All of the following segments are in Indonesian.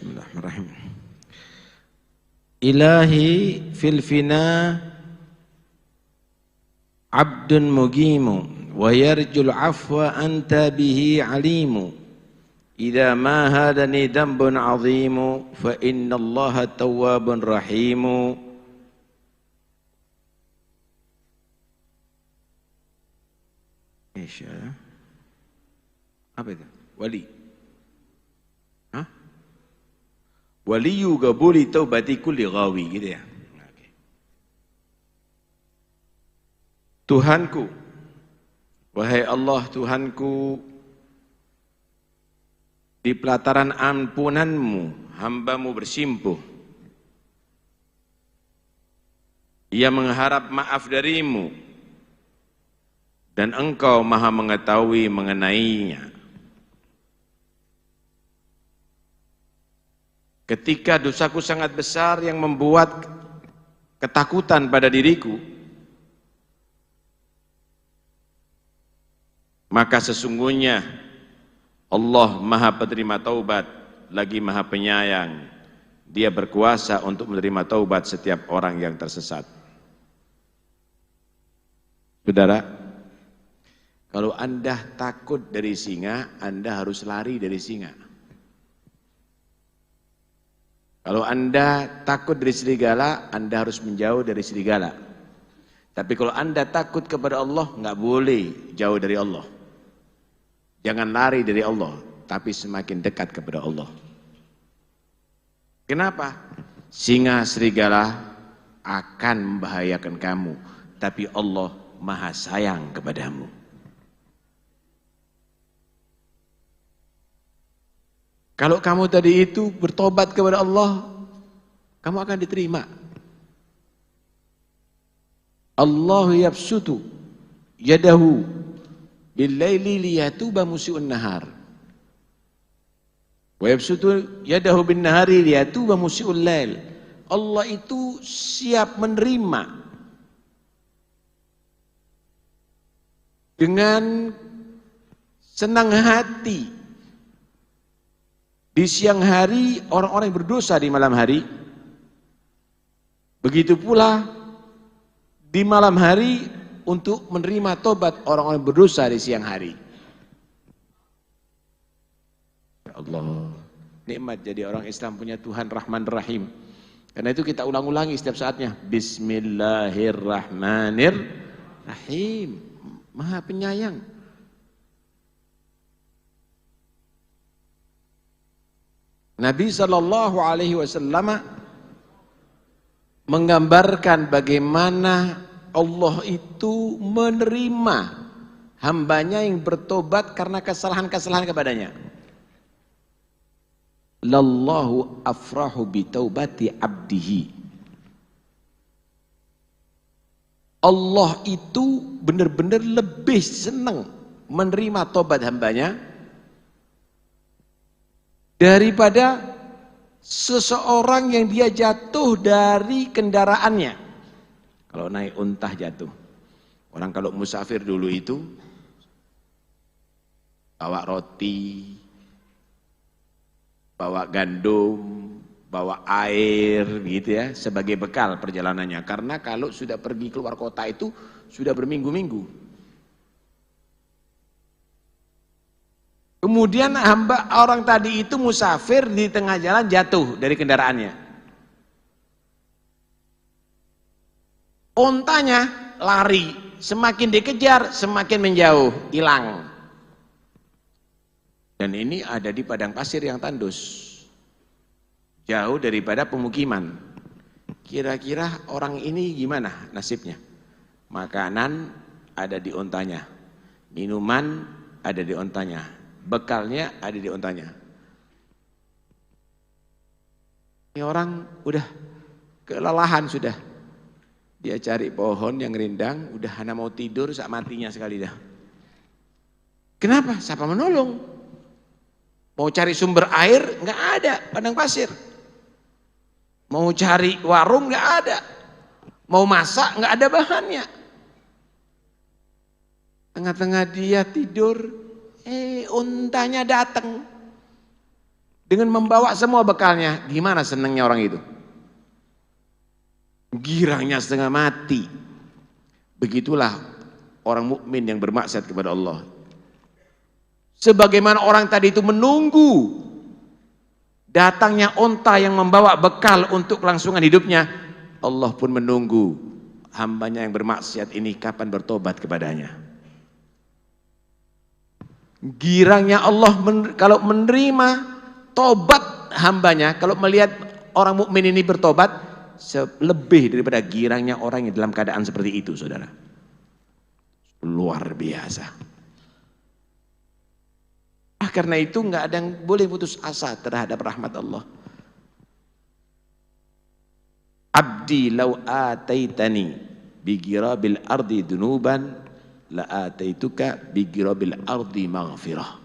Bismillahirrahmanirrahim. Ilahi fil fina abdun mugimu wa yarjul afwa anta bihi alimu. Idza ma hadani dhanbun azimu fa innallaha tawwabun rahimu. Isya. Apa itu? Wali. Hah? Waliyu gabuli taubati kulli ghawi gitu ya. Tuhanku, wahai Allah Tuhanku, di pelataran ampunanmu hambamu bersimpuh. Ia mengharap maaf darimu dan engkau maha mengetahui mengenainya. Ketika dosaku sangat besar yang membuat ketakutan pada diriku, maka sesungguhnya Allah maha penerima taubat lagi maha penyayang. Dia berkuasa untuk menerima taubat setiap orang yang tersesat. Saudara, kalau Anda takut dari singa, Anda harus lari dari singa. Kalau Anda takut dari serigala, Anda harus menjauh dari serigala. Tapi kalau Anda takut kepada Allah, nggak boleh jauh dari Allah. Jangan lari dari Allah, tapi semakin dekat kepada Allah. Kenapa? Singa serigala akan membahayakan kamu, tapi Allah maha sayang kepadamu. Kalau kamu tadi itu bertobat kepada Allah, kamu akan diterima. Allahu yabsutu yadahu bil-laili liyatuba musii'un nahar. Wa yabsutu yadahu bin-nahari liyatuba musii'ul lail. Allah itu siap menerima dengan senang hati di siang hari orang-orang yang berdosa di malam hari. Begitu pula di malam hari untuk menerima tobat orang-orang yang berdosa di siang hari. Ya Allah, nikmat jadi orang Islam punya Tuhan Rahman Rahim. Karena itu kita ulang-ulangi setiap saatnya. Bismillahirrahmanirrahim. Maha penyayang. Nabi SAW menggambarkan bagaimana Allah itu menerima hambanya yang bertobat karena kesalahan-kesalahan kepadanya. Lallahu afrahu bitaubati abdihi. Allah itu benar-benar lebih senang menerima tobat hambanya daripada seseorang yang dia jatuh dari kendaraannya. Kalau naik unta jatuh. Orang kalau musafir dulu itu bawa roti, bawa gandum, bawa air gitu ya sebagai bekal perjalanannya. Karena kalau sudah pergi keluar kota itu sudah berminggu-minggu. Kemudian hamba orang tadi itu musafir di tengah jalan jatuh dari kendaraannya. Ontanya lari, semakin dikejar semakin menjauh, hilang. Dan ini ada di padang pasir yang tandus, jauh daripada pemukiman. Kira-kira orang ini gimana nasibnya? Makanan ada di ontanya, minuman ada di ontanya, bekalnya ada di ontanya. Ini orang udah kelelahan sudah. Dia cari pohon yang rindang, udah hana mau tidur saat matinya sekali dah. Kenapa? Siapa menolong? Mau cari sumber air, nggak ada, padang pasir. Mau cari warung, nggak ada. Mau masak, nggak ada bahannya. Tengah-tengah dia tidur, untanya datang. dengan membawa semua bekalnya. Gimana senangnya orang itu? Girangnya setengah mati. Begitulah orang mukmin yang bermaksiat kepada Allah. Sebagaimana orang tadi itu menunggu datangnya onta yang membawa bekal untuk kelangsungan hidupnya, Allah pun menunggu hambanya yang bermaksiat ini kapan bertobat kepadanya. Girangnya Allah kalau menerima tobat hambanya, kalau melihat orang mukmin ini bertobat, lebih daripada girangnya orang yang dalam keadaan seperti itu, saudara. Luar biasa. Karena itu nggak ada yang boleh putus asa terhadap rahmat Allah. Abdi law ataitani bi girabil ardi dunuban la ataituka bi girabil ardi maghfirah.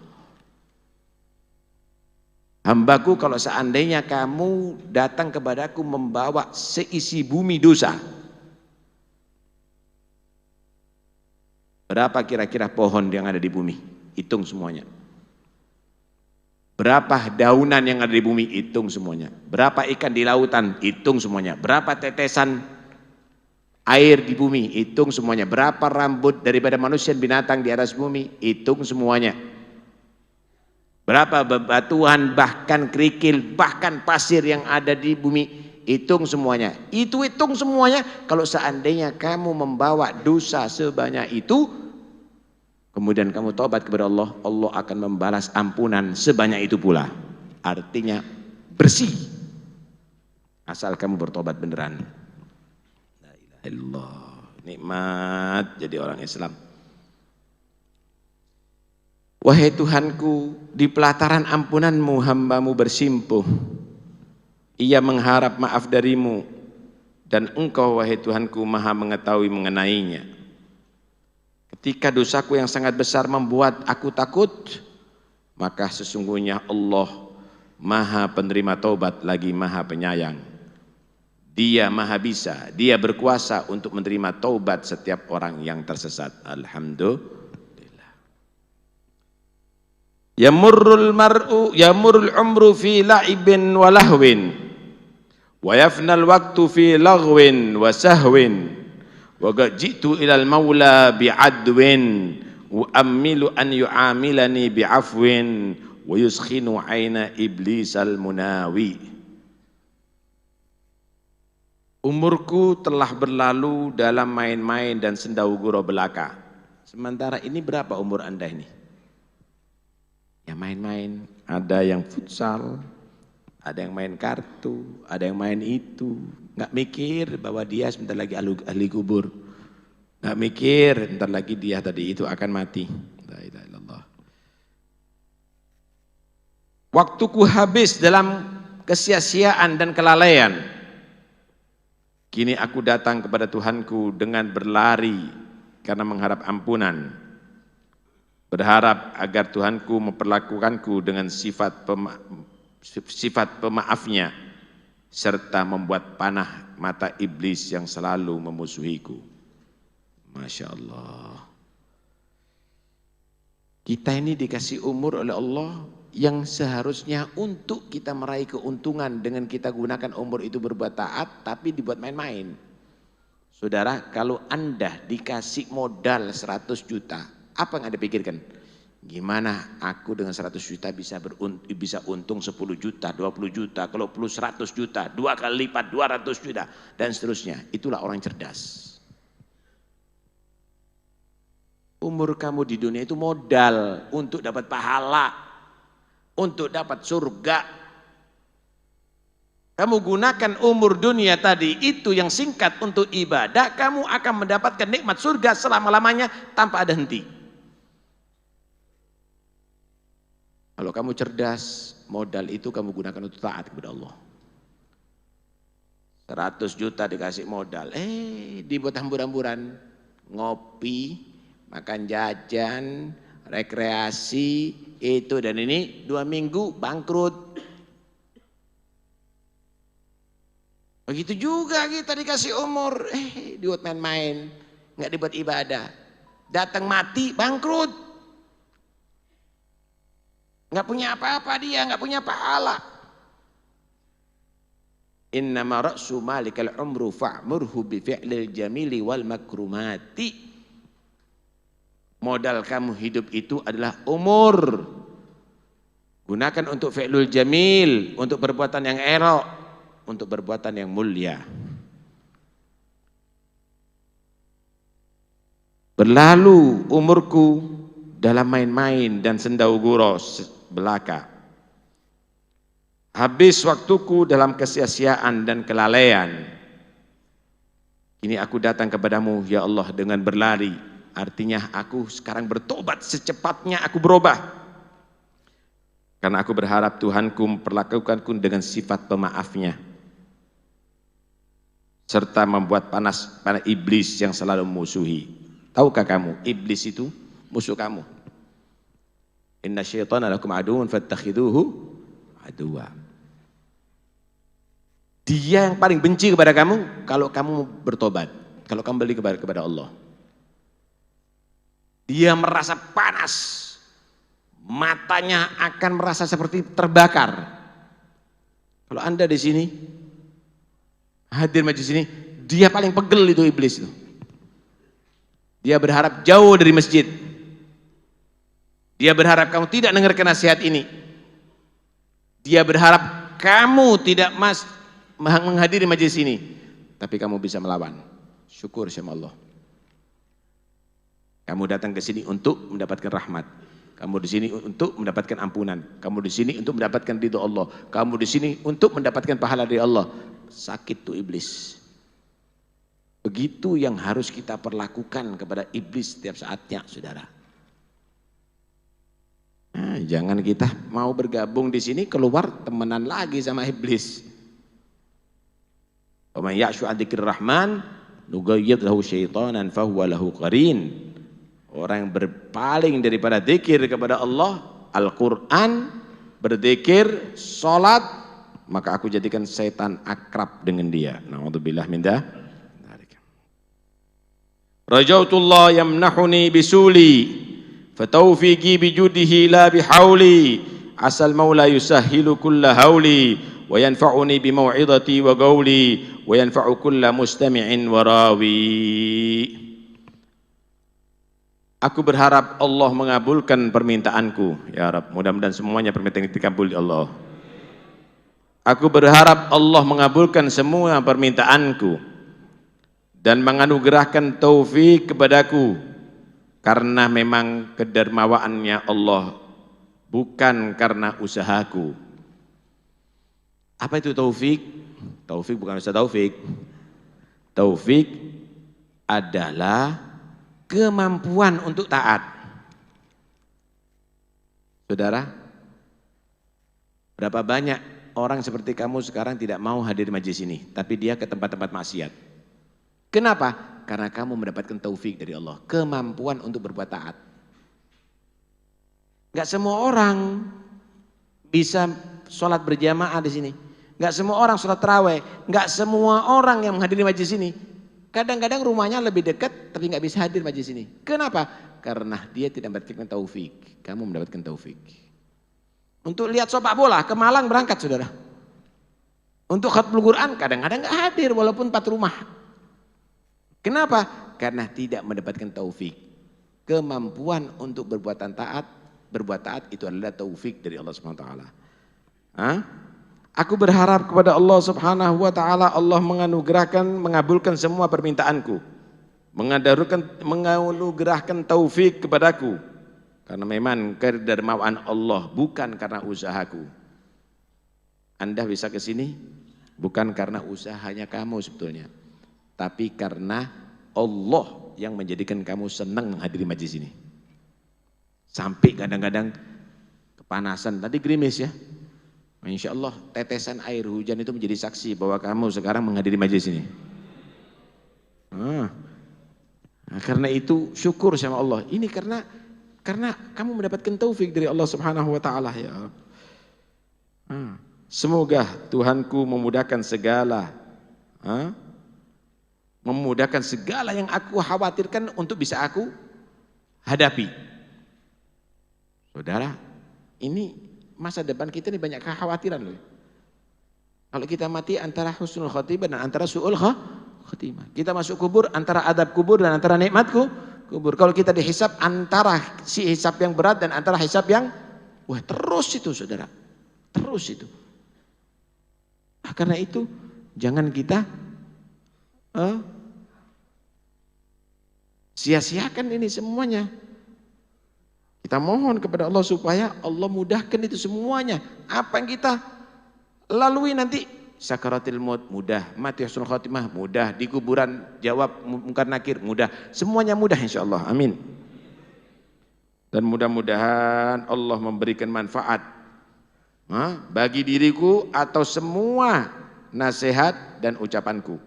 Hambaku, kalau seandainya kamu datang kepadaku membawa seisi bumi dosa, berapa kira-kira pohon yang ada di bumi? Hitung semuanya. Berapa daunan yang ada di bumi? Hitung semuanya. Berapa ikan di lautan? Hitung semuanya. Berapa tetesan air di bumi? Hitung semuanya. Berapa rambut daripada manusia dan binatang di atas bumi? Hitung semuanya. Berapa bebatuan, bahkan kerikil, bahkan pasir yang ada di bumi? Hitung semuanya. Itu hitung semuanya. Kalau seandainya kamu membawa dosa sebanyak itu, kemudian kamu taubat kepada Allah, Allah akan membalas ampunan sebanyak itu pula. Artinya bersih. Asal kamu bertobat beneran. La ilaha illallah. Nikmat jadi orang Islam. Wahai Tuhanku, di pelataran ampunanmu hambamu bersimpuh. Ia mengharap maaf darimu. Dan engkau wahai Tuhanku maha mengetahui mengenainya. Ketika dosaku yang sangat besar membuat aku takut, maka sesungguhnya Allah maha penerima taubat lagi maha penyayang. Dia maha bisa, dia berkuasa untuk menerima taubat setiap orang yang tersesat. Alhamdulillah. Yamurrul umru fi la'ibin wa lahwin wa yafnal waktu fi laghwin wa sahwin. Wa jitu ilal maula bi'adwin wa amilu an yu'amilani bi'afwin wa yuskhinu aina iblisal munawi. Umurku telah berlalu dalam main-main dan sendau gurau belaka. Sementara ini berapa umur Anda ini? Ya main-main, ada yang futsal, ada yang main kartu, ada yang main itu. Nggak mikir bahwa dia sebentar lagi ahli kubur. Nggak mikir sebentar lagi dia tadi itu akan mati. La ilaha illallah. Waktuku habis dalam kesia-siaan dan kelalaian. Kini aku datang kepada Tuhanku dengan berlari karena mengharap ampunan. Berharap agar Tuhanku memperlakukanku dengan sifat pemaafnya serta membuat panah mata iblis yang selalu memusuhiku. Masya Allah. Kita ini dikasih umur oleh Allah yang seharusnya untuk kita meraih keuntungan dengan kita gunakan umur itu berbuat taat, tapi dibuat main-main. Saudara, kalau Anda dikasih modal 100 juta, apa yang Anda pikirkan? Gimana aku dengan 100 juta bisa untung 10 juta, 20 juta, kalau plus 100 juta, 2 kali lipat 200 juta, dan seterusnya. Itulah orang cerdas. Umur kamu di dunia itu modal untuk dapat pahala, untuk dapat surga. Kamu gunakan umur dunia tadi itu yang singkat untuk ibadah, kamu akan mendapatkan nikmat surga selama-lamanya tanpa ada henti. Kalau kamu cerdas, modal itu kamu gunakan untuk taat kepada Allah. 100 juta dikasih modal, dibuat hambur-hamburan, ngopi, makan jajan, rekreasi, itu dan ini 2 minggu bangkrut. Begitu juga kita dikasih umur, dibuat main-main, nggak dibuat ibadah. Datang mati, bangkrut. Nggak punya apa-apa dia, nggak punya pahala. Innama ra'su malikal umru fa'murhu bi fi'lil jamili wal makrumati. Modal kamu hidup itu adalah umur. Gunakan untuk fi'lul jamil, untuk perbuatan yang elok, untuk perbuatan yang mulia. Berlalu umurku dalam main-main dan sendau gurau belaka. Habis waktuku dalam kesia-siaan dan kelalaian. Kini aku datang kepadamu ya Allah dengan berlari. Artinya aku sekarang bertobat, secepatnya aku berubah. Karena aku berharap Tuhanku memperlakukanku dengan sifat pemaafnya. Serta membuat panas pada iblis yang selalu memusuhi. Tahukah kamu, iblis itu musuh kamu. Inna syaitana lakum aduun fattakhiduhu aduwa. Dia yang paling benci kepada kamu kalau kamu bertobat, kalau kamu balik kepada Allah. Dia merasa panas, matanya akan merasa seperti terbakar. Kalau Anda di sini, hadir majelis sini, dia paling pegel itu iblis itu. Dia berharap jauh dari masjid. Dia berharap kamu tidak dengarkan nasihat ini. Dia berharap kamu tidak menghadiri majelis ini. Tapi kamu bisa melawan. Syukur sama Allah. Kamu datang ke sini untuk mendapatkan rahmat. Kamu di sini untuk mendapatkan ampunan. Kamu di sini untuk mendapatkan ridho Allah. Kamu di sini untuk mendapatkan pahala dari Allah. Sakit tuh iblis. Begitu yang harus kita perlakukan kepada iblis setiap saatnya, saudara. Nah, jangan kita mau bergabung di sini keluar temenan lagi sama iblis. Wa may ya'shu 'an dzikrir rahman nugayyid lahu syaitanan fahuwa lahu qarin. Orang yang berpaling daripada zikir kepada Allah, Al-Qur'an, berzikir, salat, maka aku jadikan setan akrab dengan dia. Na'udzubillah min dzalik. Rajautullah yamnahuni bisuli fataufiqi bijudihi la bihauli asal maula yusahhilu kulla hauli wa yanfa'uni bimau'izati wa qawli wa yanfa'u kulla mustami'in wa rawi. Aku berharap Allah mengabulkan permintaanku ya Rabb, mudah-mudahan semuanya permintaan kita dikabul ya Allah. Aku berharap Allah mengabulkan semua permintaanku dan menganugerahkan taufik kepadaku karena memang kedermawaannya Allah, bukan karena usahaku. Apa itu taufik? Taufik bukan usaha taufik. Taufik adalah kemampuan untuk taat. Saudara, berapa banyak orang seperti kamu sekarang tidak mau hadir majelis ini, tapi dia ke tempat-tempat maksiat. Kenapa? Karena kamu mendapatkan taufik dari Allah, kemampuan untuk berbuat taat. Gak semua orang bisa sholat berjamaah di sini. Gak semua orang sholat tarawih. Gak semua orang yang menghadiri majelis ini. Kadang-kadang rumahnya lebih dekat, tapi gak bisa hadir majelis ini. Kenapa? Karena dia tidak mendapatkan taufik. Kamu mendapatkan taufik. Untuk lihat sepak bola, ke Malang berangkat saudara. Untuk khatmul Quran, kadang-kadang gak hadir walaupun 4 rumah. Kenapa? Karena tidak mendapatkan taufik. Kemampuan untuk berbuat taat itu adalah taufik dari Allah Subhanahu wa taala. Aku berharap kepada Allah Subhanahu wa taala Allah mengabulkan semua permintaanku. Menganugerahkan taufik kepadaku. Karena memang kedermawan Allah bukan karena usahaku. Anda bisa ke sini bukan karena usahanya kamu sebetulnya. Tapi karena Allah yang menjadikan kamu senang menghadiri majelis ini. Sampai kadang-kadang kepanasan, tadi gerimis ya. Insya Allah tetesan air hujan itu menjadi saksi bahwa kamu sekarang menghadiri majelis ini. Nah, karena itu syukur sama Allah. Ini karena kamu mendapatkan taufik dari Allah Subhanahu wa taala ya. Semoga Tuhanku memudahkan segala yang aku khawatirkan untuk bisa aku hadapi. Saudara, Ini masa depan kita ini banyak kekhawatiran loh. Kalau kita mati antara husnul khotimah dan antara su'ul khotimah. Kita masuk kubur antara adab kubur dan antara nikmatku kubur. Kalau kita dihisab antara si hisab yang berat dan antara hisab yang terus itu saudara. Terus itu. Karena itu jangan kita sia-siakan ini semuanya. Kita mohon kepada Allah supaya Allah mudahkan itu semuanya. Apa yang kita lalui nanti, sakaratil maut mudah, mati husnul khotimah mudah, di kuburan jawab mungkar nakir mudah, semuanya mudah insyaallah. Amin. Dan mudah-mudahan Allah memberikan manfaat bagi diriku atau semua nasihat dan ucapanku.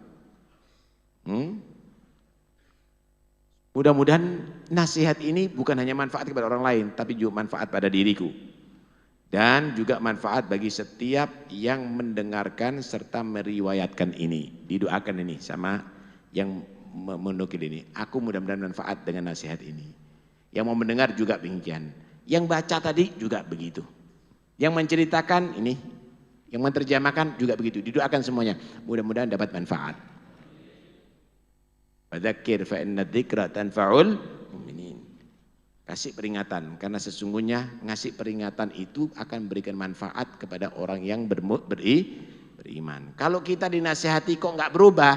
Mudah-mudahan nasihat ini bukan hanya manfaat kepada orang lain, tapi juga manfaat pada diriku. Dan juga manfaat bagi setiap yang mendengarkan serta meriwayatkan ini. Didoakan ini sama yang menukil ini. Aku mudah-mudahan manfaat dengan nasihat ini. Yang mau mendengar juga demikian. Yang baca tadi juga begitu. Yang menceritakan ini, yang menerjemahkan juga begitu. Didoakan semuanya. Mudah-mudahan dapat manfaat. Fadzakir fa inna dzikra tanfa'ul mu'minin. Kasih peringatan, karena sesungguhnya ngasih peringatan itu akan memberikan manfaat kepada orang yang beriman. Kalau kita dinasihati kok nggak berubah,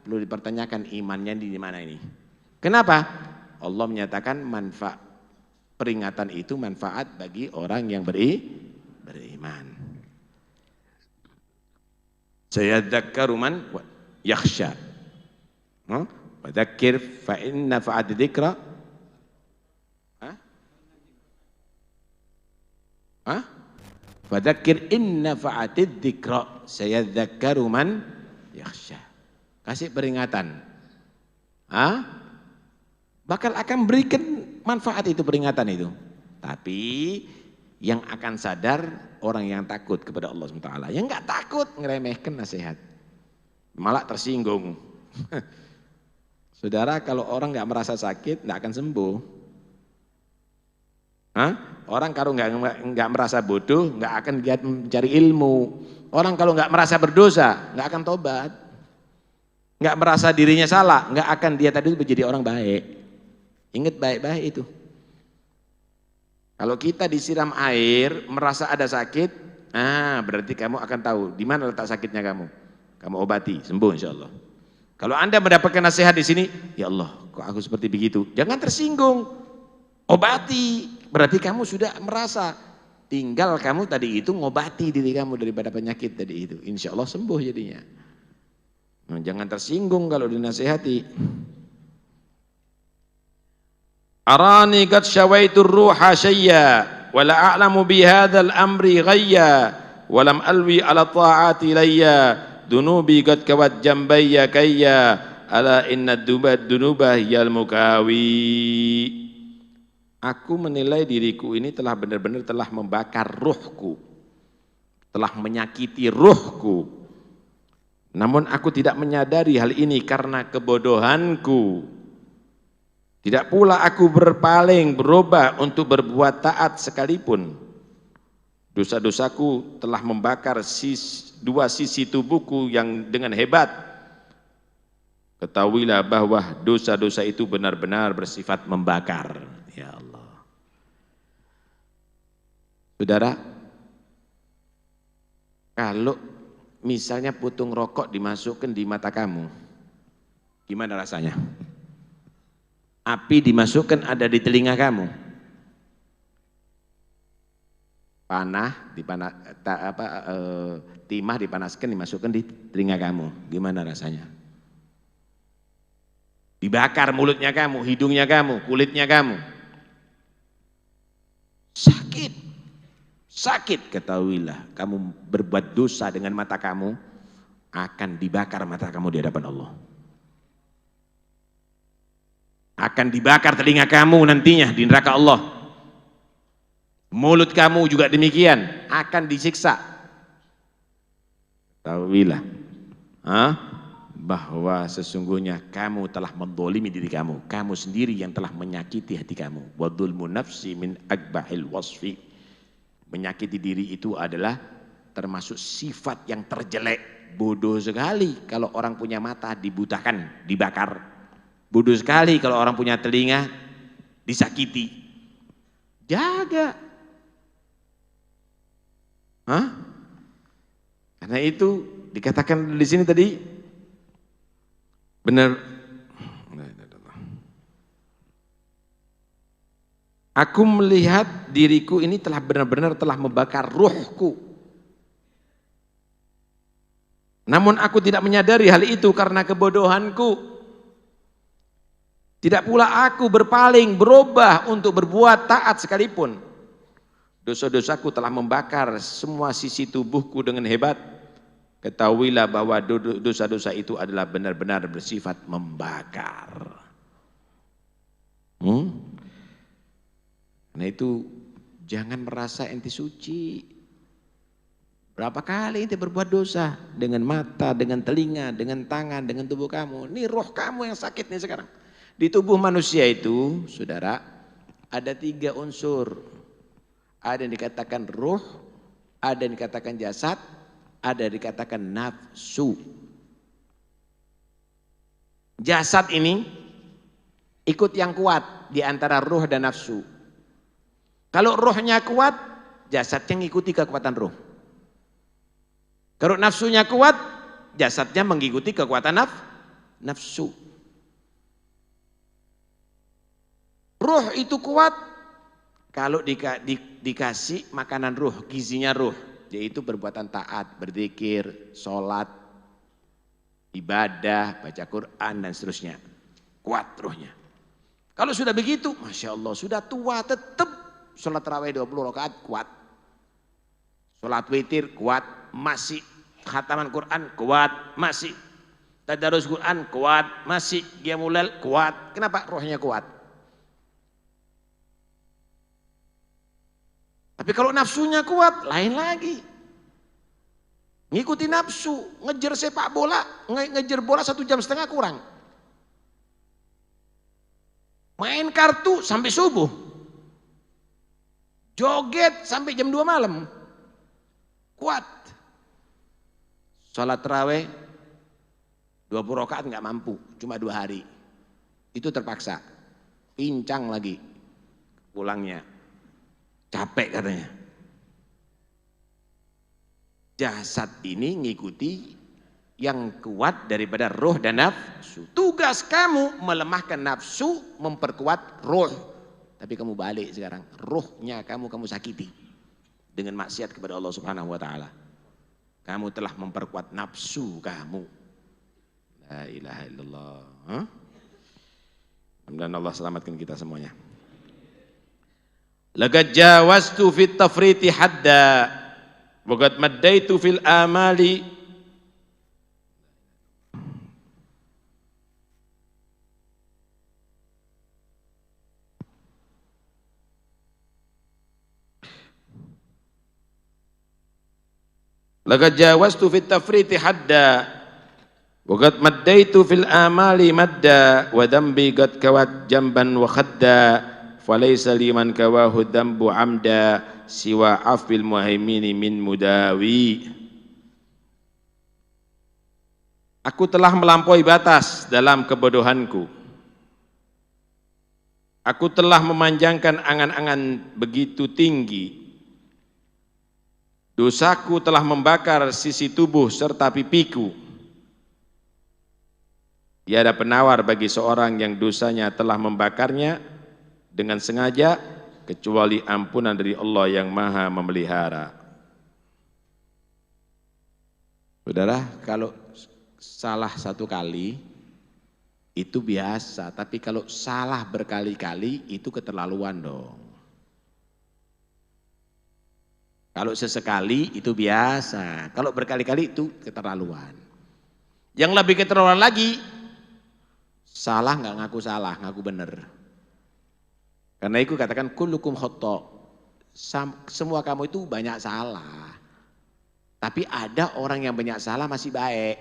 perlu dipertanyakan imannya di mana ini. Kenapa? Allah menyatakan manfaat peringatan itu manfaat bagi orang yang beriman. Sayadzakkaru man yakhsha. Fadzakir fa inna fa'ad dzikra. Fadzakir inna fa'atid dzikra sayadzakkaru man yakhsha. Kasih peringatan. Bakal akan berikan manfaat itu peringatan itu. Tapi yang akan sadar orang yang takut kepada Allah SWT. Yang enggak takut ngeremehkan nasihat. Malah tersinggung. Saudara, kalau orang enggak merasa sakit enggak akan sembuh. Orang kalau nggak merasa bodoh, nggak akan giat mencari ilmu. Orang kalau nggak merasa berdosa, nggak akan tobat. Nggak merasa dirinya salah, nggak akan dia tadi menjadi orang baik. Ingat baik-baik itu. Kalau kita disiram air, merasa ada sakit, berarti kamu akan tahu di mana letak sakitnya kamu. Kamu obati, sembuh insya Allah. Kalau Anda mendapatkan nasihat di sini, ya Allah, kok aku seperti begitu? Jangan tersinggung, obati. Berarti kamu sudah merasa, tinggal kamu tadi itu ngobati diri kamu daripada penyakit tadi itu. Insya Allah sembuh jadinya. Jangan tersinggung kalau dinasihati. Arani qad syawaitur ruha syayya wa la a'lamu bi hadzal amri ghayya wa lam alwi ala ta'ati layya dunubi qad kawat jambayya kayya ala inna dunuba hiyal mukawi. Aku menilai diriku ini telah benar-benar telah membakar ruhku, telah menyakiti ruhku. Namun aku tidak menyadari hal ini karena kebodohanku. Tidak pula aku berpaling, berubah untuk berbuat taat sekalipun. Dosa-dosaku telah membakar dua sisi tubuhku yang dengan hebat. Ketahuilah bahwa dosa-dosa itu benar-benar bersifat membakar. Ya Allah. Saudara, kalau misalnya putung rokok dimasukkan di mata kamu, gimana rasanya? Api dimasukkan ada di telinga kamu, timah dipanaskan dimasukkan di telinga kamu, gimana rasanya? Dibakar mulutnya kamu, hidungnya kamu, kulitnya kamu, sakit, ketahuilah kamu berbuat dosa dengan mata kamu, akan dibakar mata kamu di hadapan Allah. Akan dibakar telinga kamu nantinya di neraka Allah. Mulut kamu juga demikian, akan disiksa. Ketahuilah bahwa sesungguhnya kamu telah mendolimi diri kamu. Kamu sendiri yang telah menyakiti hati kamu. Wa dzulmun nafsi min akbahil wasfi. Menyakiti diri itu adalah termasuk sifat yang terjelek. Bodoh sekali kalau orang punya mata dibutakan, dibakar. Bodoh sekali kalau orang punya telinga disakiti. Jaga. Hah? Karena itu dikatakan di sini tadi benar. Aku melihat diriku ini telah benar-benar telah membakar ruhku. Namun aku tidak menyadari hal itu karena kebodohanku. Tidak pula aku berpaling, berubah untuk berbuat taat sekalipun. Dosa-dosaku telah membakar semua sisi tubuhku dengan hebat. Ketahuilah bahwa dosa-dosa itu adalah benar-benar bersifat membakar. Karena itu jangan merasa ente suci. Berapa kali ente berbuat dosa dengan mata, dengan telinga, dengan tangan, dengan tubuh kamu. Ini roh kamu yang sakit nih sekarang. Di tubuh manusia itu, saudara, ada 3 unsur. Ada yang dikatakan ruh, ada yang dikatakan jasad, ada yang dikatakan nafsu. Jasad ini ikut yang kuat di antara ruh dan nafsu. Kalau rohnya kuat, jasadnya mengikuti kekuatan roh. Kalau nafsunya kuat, jasadnya mengikuti kekuatan nafsu. Roh itu kuat kalau dikasih makanan roh, gizinya roh, yaitu perbuatan taat, berzikir, sholat, ibadah, baca Quran dan seterusnya. Kuat rohnya. Kalau sudah begitu, Masya Allah, sudah tua tetap sholat tarawih 20 rakaat kuat. Sholat witir kuat, masih khataman Quran kuat, masih tadarus Quran kuat, masih qiyamul lail kuat. Kenapa? Rohnya kuat. Tapi kalau nafsunya kuat, lain lagi. Ngikuti nafsu, ngejar sepak bola, ngejar bola 1,5 jam kurang. Main kartu sampai subuh. Joget sampai jam 2 malam. Kuat. Salat tarawih 20 rakaat enggak mampu, cuma 2 hari. Itu terpaksa. Pincang lagi pulangnya. Capek katanya. Jasad ini ngikuti yang kuat daripada roh dan nafsu. Tugas kamu melemahkan nafsu, memperkuat roh. Tapi kamu balik sekarang, rohnya kamu sakiti dengan maksiat kepada Allah Subhanahu wa taala. Kamu telah memperkuat nafsu kamu. La ilaha illallah. Mudah-mudahan Allah selamatkan kita semuanya. Laqad jawaztu fit tafriti hadda wa qad maddaitu fil amali. Laqad jawaztu fit tafriti hadda wa qad maddaitu fil amali madda wa dhanbi qad kawat jamban wa khadda falaysa liman kawahu dhanbu amda siwa afil muhaimini min mudawi. Aku telah melampaui batas dalam kebodohanku. Aku telah memanjangkan angan-angan begitu tinggi. Dosaku telah membakar sisi tubuh serta pipiku. Tiada penawar bagi seorang yang dosanya telah membakarnya dengan sengaja kecuali ampunan dari Allah yang Maha memelihara. Saudara, kalau salah 1 kali itu biasa, tapi kalau salah berkali-kali itu keterlaluan dong. Kalau sesekali itu biasa, kalau berkali-kali itu keterlaluan. Yang lebih keterlaluan lagi, salah nggak ngaku salah, ngaku benar. Karena itu katakan kullukum khata'. Semua kamu itu banyak salah. Tapi ada orang yang banyak salah masih baik.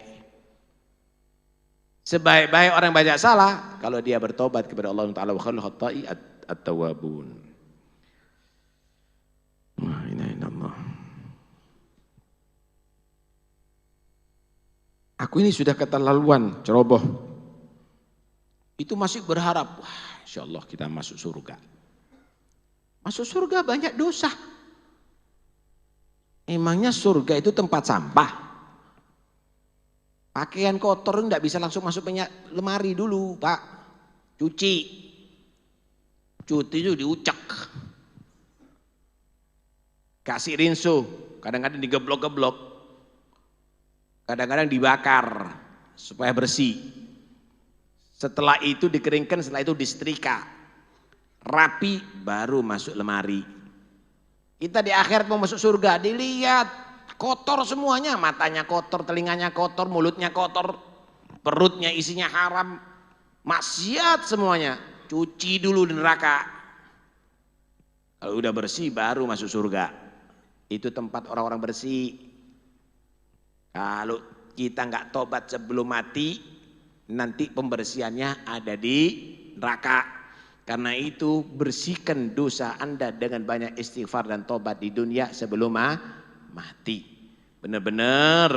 Sebaik-baik orang banyak salah kalau dia bertobat kepada Allah Taala wa khairul khatta'i at-tawwabun. Nah, ini Aku ini sudah keterlaluan, ceroboh. Itu masih berharap, wah insya Allah kita masuk surga. Masuk surga banyak dosa. Emangnya surga itu tempat sampah? Pakaian kotor enggak bisa langsung masuk lemari dulu, Pak. Cuci itu diucek. Kasih rinso, kadang-kadang digeblok-geblok. Kadang-kadang dibakar supaya bersih. Setelah itu dikeringkan, setelah itu disetrika. Rapi baru masuk lemari. Kita di akhirat mau masuk surga, dilihat kotor semuanya, matanya kotor, telinganya kotor, mulutnya kotor, perutnya isinya haram, maksiat semuanya. Cuci dulu di neraka. Kalau udah bersih baru masuk surga. Itu tempat orang-orang bersih. Kalau kita nggak tobat sebelum mati, nanti pembersihannya ada di neraka. Karena itu bersihkan dosa Anda dengan banyak istighfar dan tobat di dunia sebelum mati. Benar-benar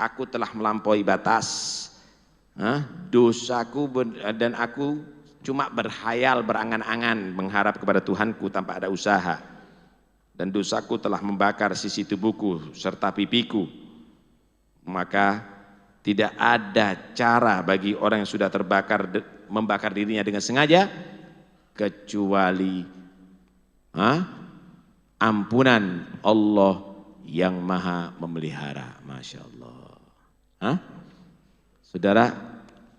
aku telah melampaui batas. Dosaku dan aku cuma berhayal, berangan-angan, mengharap kepada Tuhanku tanpa ada usaha. Dan dosaku telah membakar sisi tubuhku serta pipiku. Maka tidak ada cara bagi orang yang sudah membakar dirinya dengan sengaja kecuali ampunan Allah yang maha memelihara. Masya Allah. Saudara,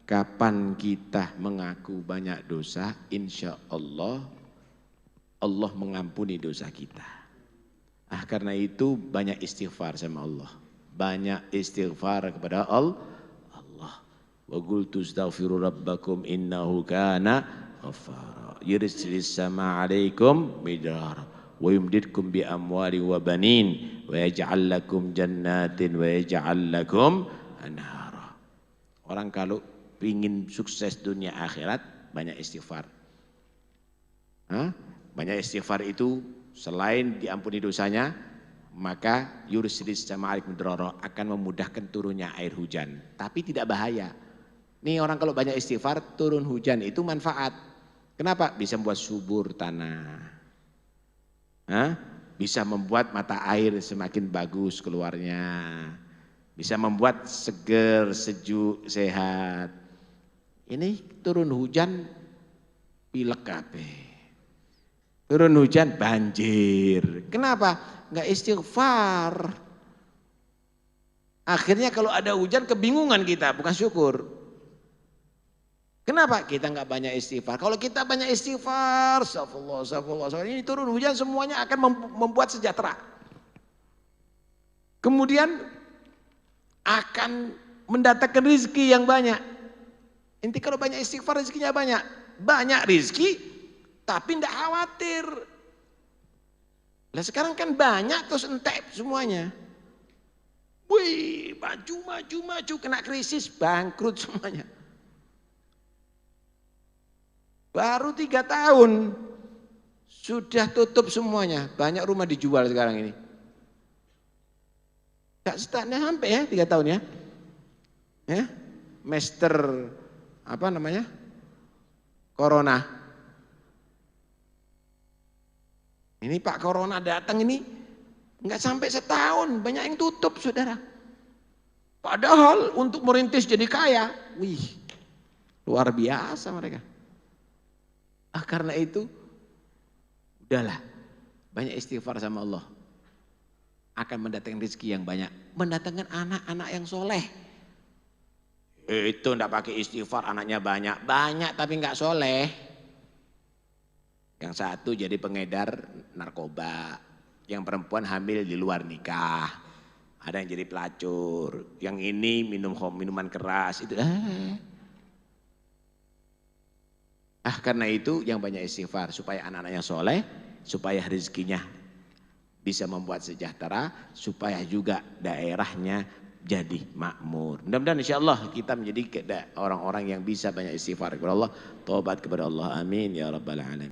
kapan kita mengaku banyak dosa, insya Allah Allah mengampuni dosa kita. Karena itu banyak istighfar sama Allah. Banyak istighfar kepada Allah. Wa qultu astaghfiru rabbakum innahu kana ghaffara yursilis sama alaikum midrara wa yumdidkum bi amwali wa banin wa yaj'al lakum jannatin wa yaj'al lakum anhara. Orang kalau ingin sukses dunia akhirat banyak istighfar. Banyak istighfar itu selain diampuni dosanya, maka yursilis sama alaikum midrara akan memudahkan turunnya air hujan, tapi tidak bahaya. Nih orang kalau banyak istighfar turun hujan itu manfaat. Kenapa? Bisa membuat subur tanah. Bisa membuat mata air semakin bagus keluarnya. Bisa membuat seger, sejuk, sehat. Ini turun hujan pilek kabeh. Turun hujan banjir. Kenapa? Enggak istighfar. Akhirnya kalau ada hujan kebingungan kita, bukan syukur. Kenapa? Kita enggak banyak istighfar. Kalau kita banyak istighfar, astagfirullah, ini turun hujan semuanya akan membuat sejahtera. Kemudian akan mendatangkan rezeki yang banyak. Inti kalau banyak istighfar rezekinya banyak. Banyak rezeki tapi enggak khawatir. Lah sekarang kan banyak terus entek semuanya. Wih, maju kena krisis, bangkrut semuanya. Baru 3 tahun sudah tutup semuanya. Banyak rumah dijual sekarang ini. Gak setahun sampai ya 3 tahun ya. Master apa namanya? Corona. Ini Pak Corona datang ini enggak sampai setahun banyak yang tutup saudara. Padahal untuk merintis jadi kaya, wih luar biasa mereka. Karena itu udahlah banyak istighfar sama Allah. Akan mendatangkan rezeki yang banyak. Mendatangkan anak-anak yang soleh. Itu enggak pakai istighfar anaknya banyak. Banyak tapi enggak soleh. Yang satu jadi pengedar narkoba. Yang perempuan hamil di luar nikah. Ada yang jadi pelacur. Yang ini minum minuman keras. Itu karena itu yang banyak istighfar supaya anak-anaknya soleh, supaya rezekinya bisa membuat sejahtera, supaya juga daerahnya jadi makmur. Mudah-mudahan insyaAllah kita menjadi orang-orang yang bisa banyak istighfar kepada Allah, taubat kepada Allah. Amin ya rabbal alamin.